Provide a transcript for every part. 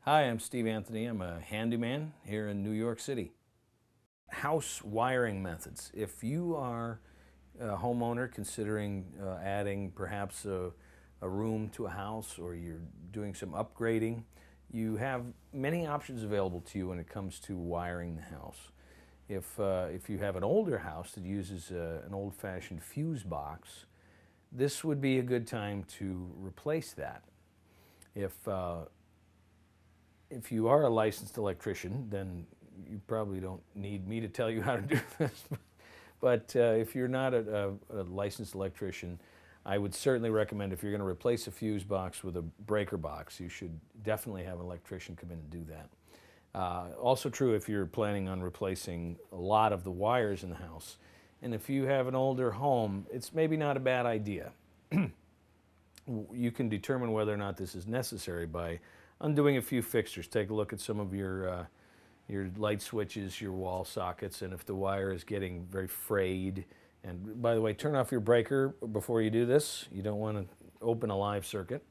Hi, I'm Steve Anthony. I'm a handyman here in New York City. House wiring methods. If you are a homeowner considering adding perhaps a room to a house, or you're doing some upgrading, you have many options available to you when it comes to wiring the house. If you have an older house that uses an old-fashioned fuse box, this would be a good time to replace that. If you are a licensed electrician, then you probably don't need me to tell you how to do this. But if you're not a licensed electrician, I would certainly recommend, if you're going to replace a fuse box with a breaker box, you should definitely have an electrician come in and do that. Also true if you're planning on replacing a lot of the wires in the house. And if you have an older home, it's maybe not a bad idea. You can determine whether or not this is necessary by undoing a few fixtures. Take a look at some of your light switches, your wall sockets, and if the wire is getting very frayed. And by the way, turn off your breaker before you do this. You don't want to open a live circuit.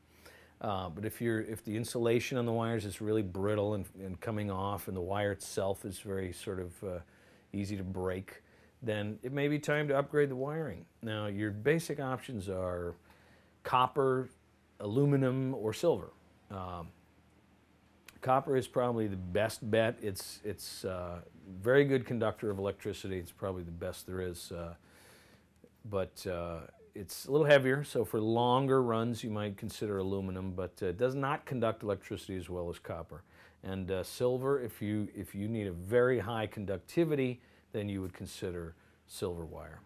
But if the insulation on the wires is really brittle and coming off, and the wire itself is very sort of easy to break, then it may be time to upgrade the wiring. Now, your basic options are copper, aluminum, or silver. Copper is probably the best bet. It's a very good conductor of electricity. It's probably the best there is, but it's a little heavier, so for longer runs you might consider aluminum, but it does not conduct electricity as well as copper. And silver, if you need a very high conductivity, then you would consider silver wire.